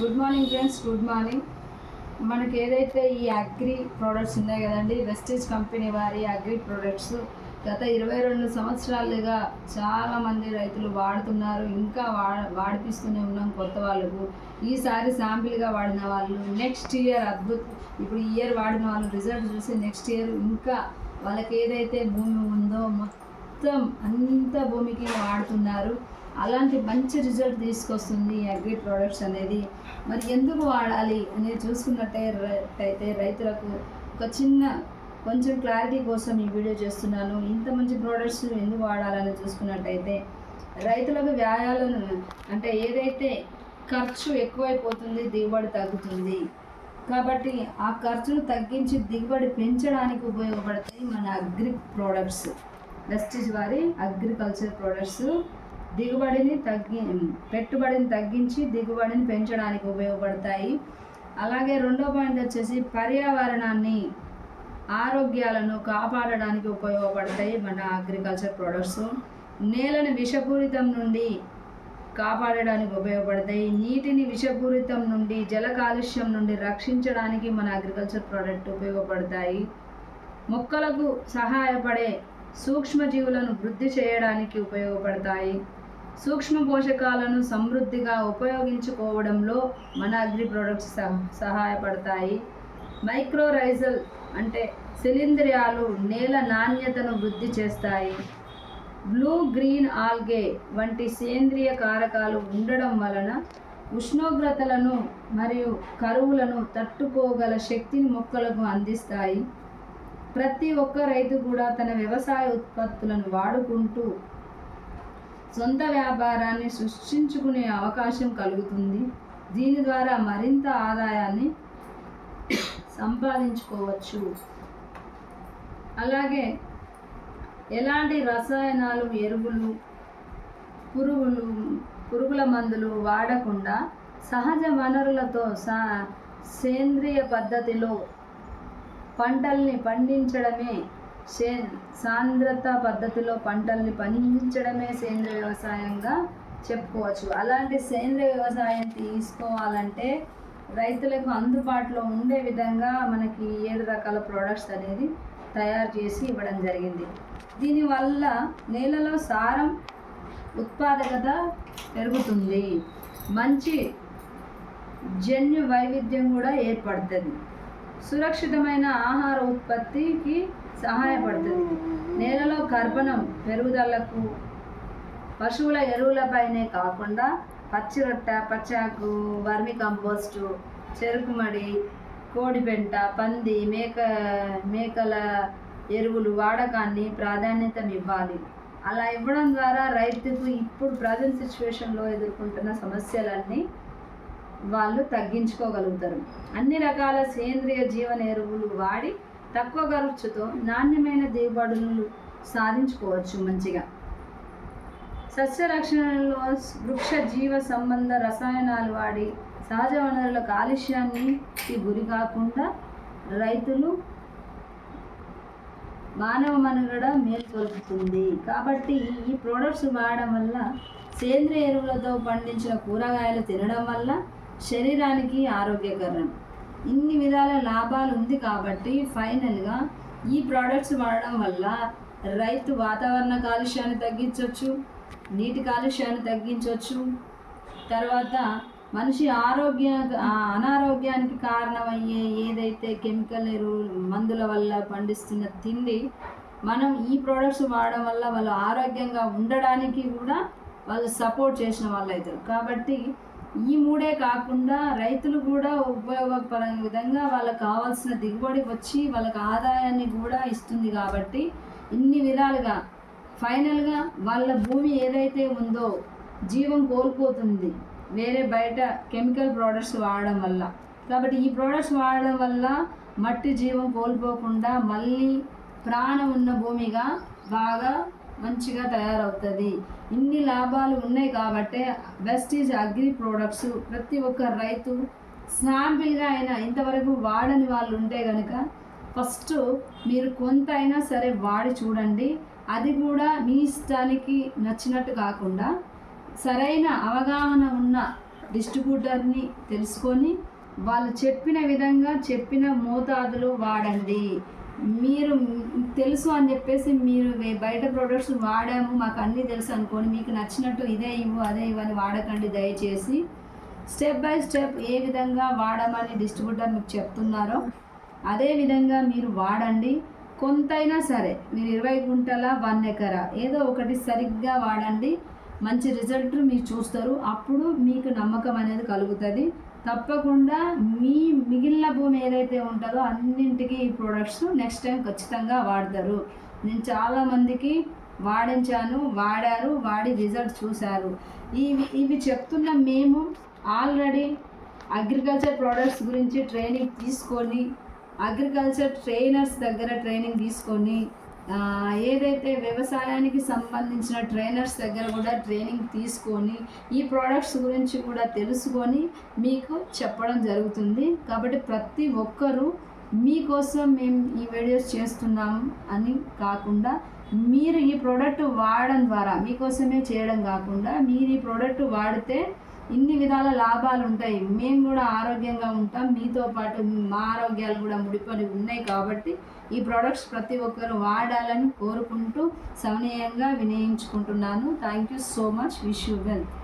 Good morning friends, good morning. మనకి ఏదైతే ఈ అగ్రి ప్రోడక్ట్స్ ఉన్నాయి కదండి, వెస్టేజ్ కంపెనీ వారి అగ్రి ప్రోడక్ట్స్ గత 22 సంవత్సరాలుగా చాలామంది రైతులు వాడుతున్నారు. ఇంకా వాడిపిస్తూనే ఉన్నాం కొత్త వాళ్ళకు. ఈసారి శాంపిల్గా వాడిన వాళ్ళు నెక్స్ట్ ఇయర్ ఇప్పుడు ఈ ఇయర్ వాడిన వాళ్ళు రిజల్ట్ చూసి నెక్స్ట్ ఇయర్ ఇంకా వాళ్ళకి ఏదైతే భూమి ఉందో మొత్తం అంత భూమికి వాడుతున్నారు. అలాంటి మంచి రిజల్ట్ తీసుకొస్తుంది ఈ అగ్రి ప్రోడక్ట్స్ అనేది. మరి ఎందుకు వాడాలి అనేది చూసుకున్నట్టయితే రైతులకు ఒక కొంచెం క్లారిటీ కోసం ఈ వీడియో చేస్తున్నాను. ఇంత మంచి ప్రోడక్ట్స్ ఎందుకు వాడాలని చూసుకున్నట్టయితే రైతులకు వ్యాయాలను అంటే ఏదైతే ఖర్చు ఎక్కువైపోతుంది, దిగుబడి తగ్గుతుంది. కాబట్టి ఆ ఖర్చును తగ్గించి దిగుబడి పెంచడానికి ఉపయోగపడతాయి మన అగ్రి ప్రోడక్ట్స్. వెస్టేజ్ వారి అగ్రికల్చర్ ప్రోడక్ట్స్ పెట్టుబడిని తగ్గించి దిగుబడిని పెంచడానికి ఉపయోగపడతాయి. అలాగే రెండో పాయింట్ వచ్చేసి పర్యావరణాన్ని, ఆరోగ్యాలను కాపాడడానికి ఉపయోగపడతాయి మన అగ్రికల్చర్ ప్రోడక్ట్స్. నేలను విషపూరితం నుండి కాపాడడానికి ఉపయోగపడతాయి. నీటిని విషపూరితం నుండి, జల కాలుష్యం నుండి రక్షించడానికి మన అగ్రికల్చర్ ప్రోడక్ట్ ఉపయోగపడతాయి. మొక్కలకు సహాయపడే సూక్ష్మజీవులను వృద్ధి చేయడానికి ఉపయోగపడతాయి. సూక్ష్మ పోషకాలను సమృద్ధిగా ఉపయోగించుకోవడంలో మన అగ్రి ప్రోడక్ట్స్ సహాయపడతాయి. మైక్రోరైజల్ అంటే శిలీంధ్రాలు నేల నాణ్యతను వృద్ధి చేస్తాయి. బ్లూ గ్రీన్ ఆల్గే వంటి సేంద్రియ కారకాలు ఉండడం వలన ఉష్ణోగ్రతలను మరియు కరువులను తట్టుకోగల శక్తిని మొక్కలకు అందిస్తాయి. ప్రతి ఒక్క రైతు కూడా తన వ్యవసాయ ఉత్పత్తులను వాడుకుంటూ సొంత వ్యాపారాన్ని సృష్టించుకునే అవకాశం కలుగుతుంది. దీని ద్వారా మరింత ఆదాయాన్ని సంపాదించుకోవచ్చు. అలాగే ఎలాంటి రసాయనాలు, ఎరువులు, పురుగుల మందులు వాడకుండా సహజ వనరులతో సేంద్రియ పద్ధతిలో పంటల్ని పండించడమే సాంద్రత పద్ధతిలో పంటల్ని పండించడమే సేంద్రియ వ్యవసాయంగా చెప్పుకోవచ్చు. అలాంటి సేంద్రియ వ్యవసాయం తీసుకోవాలంటే రైతులకు అందుబాటులో ఉండే విధంగా మనకి 7 రకాల ప్రోడక్ట్స్ అనేది తయారు చేసి ఇవ్వడం జరిగింది. దీనివల్ల నేలలో సారం, ఉత్పాదకత పెరుగుతుంది. మంచి జన్యు వైవిధ్యం కూడా ఏర్పడుతుంది. సురక్షితమైన ఆహార ఉత్పత్తికి సహాయపడుతుంది. నేలలో కర్బనం పెరుగుదలకు పశువుల ఎరువులపైనే కాకుండా పచ్చిరొట్ట, పచ్చాకు, వర్మి కంపోస్టు, చెరుకుమడి, కోడిపెంట, పంది, మేకల ఎరువులు వాడకాన్ని ప్రాధాన్యతనివ్వాలి. అలా ఇవ్వడం ద్వారా రైతుకు ఇప్పుడు ప్రజెంట్ సిచ్యువేషన్లో ఎదుర్కొంటున్న సమస్యలన్నీ వాళ్ళు తగ్గించుకోగలుగుతారు. అన్ని రకాల సేంద్రియ జీవన ఎరువులు వాడి తక్కువ ఖర్చుతో నాణ్యమైన దిగుబడులు సాధించుకోవచ్చు. మంచిగా సస్య రక్షణలో వృక్ష జీవ సంబంధ రసాయనాలు వాడి సహజ వనరుల కాలుష్యానికి గురి కాకుండా రైతులు మానవ మనుగడ మేల్కొల్పుతుంది. కాబట్టి ఈ ప్రోడక్ట్స్ వాడడం వల్ల, సేంద్రియ ఎరువులతో పండించిన కూరగాయలు తినడం వల్ల శరీరానికి ఆరోగ్యకరం. ఇన్ని విధాల లాభాలు ఉంది. కాబట్టి ఫైనల్గా ఈ ప్రోడక్ట్స్ వాడడం వల్ల రైతు వాతావరణ కాలుష్యాన్ని తగ్గించవచ్చు, నీటి కాలుష్యాన్ని తగ్గించవచ్చు. తర్వాత మనిషి అనారోగ్యానికి కారణమయ్యే ఏదైతే కెమికల్ ఎరువులు, మందుల వల్ల పండిస్తున్న తిండి మనం ఈ ప్రోడక్ట్స్ వాడడం వల్ల వాళ్ళు ఆరోగ్యంగా ఉండడానికి కూడా వాళ్ళు సపోర్ట్ చేసిన వాళ్ళు అవుతారు. కాబట్టి ఈ 3 కాకుండా రైతులు కూడా ఉపయోగపడే విధంగా వాళ్ళకి కావాల్సిన దిగుబడి వచ్చి వాళ్ళకి ఆదాయాన్ని కూడా ఇస్తుంది. కాబట్టి ఇన్ని విధాలుగా ఫైనల్గా వాళ్ళ భూమి ఏదైతే ఉందో జీవం కోల్పోతుంది వేరే బయట కెమికల్ ప్రోడక్ట్స్ వాడడం వల్ల. కాబట్టి ఈ ప్రోడక్ట్స్ వాడడం వల్ల మట్టి జీవం కోల్పోకుండా మళ్ళీ ప్రాణం ఉన్న భూమిగా బాగా మంచిగా తయారవుతుంది. ఇన్ని లాభాలు ఉన్నాయి. కాబట్టి వెస్టేజ్ అగ్రి ప్రోడక్ట్స్ ప్రతి ఒక్క రైతు శాంపిల్గా అయినా ఇంతవరకు వాడని వాళ్ళు ఉంటే కనుక ఫస్ట్ మీరు కొంత అయినా సరే వాడి చూడండి. అది కూడా మీ ఇష్టానికి నచ్చినట్టు కాకుండా సరైన అవగాహన ఉన్న డిస్ట్రిబ్యూటర్ని తెలుసుకొని వాళ్ళు చెప్పిన విధంగా చెప్పిన మోతాదులో వాడండి. మీరు తెలుసు అని చెప్పేసి మీరు బయట ప్రోడక్ట్స్ వాడాము మాకు అన్నీ తెలుసు అనుకోండి, మీకు నచ్చినట్టు ఇదే ఇవ్వు అదే ఇవ్వని వాడకండి. దయచేసి స్టెప్ బై స్టెప్ ఏ విధంగా వాడమని డిస్ట్రిబ్యూటర్ మీకు చెప్తున్నారో అదే విధంగా మీరు వాడండి. కొంతైనా సరే మీరు 20 గుంటల 1 ఎకరా ఏదో ఒకటి సరిగ్గా వాడండి, మంచి రిజల్ట్ మీరు చూస్తారు. అప్పుడు మీకు నమ్మకం అనేది కలుగుతుంది. తప్పకుండా మీ మిగిలిన భూమి ఏదైతే ఉంటుందో అన్నింటికి ఈ ప్రోడక్ట్స్ నెక్స్ట్ టైం ఖచ్చితంగా వాడతారు. నేను చాలామందికి వాడించాను, వాడారు, వాడి రిజల్ట్ చూశారు. ఇవి చెప్తున్న మేము ఆల్రెడీ అగ్రికల్చర్ ప్రోడక్ట్స్ గురించి ట్రైనింగ్ తీసుకొని అగ్రికల్చర్ ట్రైనర్స్ దగ్గర ట్రైనింగ్ తీసుకొని ఏదైతే వ్యవసాయానికి సంబంధించిన ట్రైనర్స్ దగ్గర కూడా ట్రైనింగ్ తీసుకొని ఈ ప్రోడక్ట్స్ గురించి కూడా తెలుసుకొని మీకు చెప్పడం జరుగుతుంది. కాబట్టి ప్రతి ఒక్కరూ మీకోసం మేము ఈ వీడియోస్ చేస్తున్నాము అని కాకుండా మీరు ఈ ప్రోడక్ట్ వాడడం ద్వారా మీకోసమే చేయడం కాకుండా మీరు ఈ ప్రోడక్ట్ వాడితే ఇన్ని విధాల లాభాలు ఉంటాయి, మేము కూడా ఆరోగ్యంగా ఉంటాం, మీతో పాటు మా ఆరోగ్యాలు కూడా ముడిపడి ఉన్నాయి. కాబట్టి ఈ ప్రోడక్ట్స్ ప్రతి ఒక్కరు వాడాలని కోరుకుంటూ సవినయంగా వినియోగించుకుంటున్నాను. Thank you so much. Wish you wealth.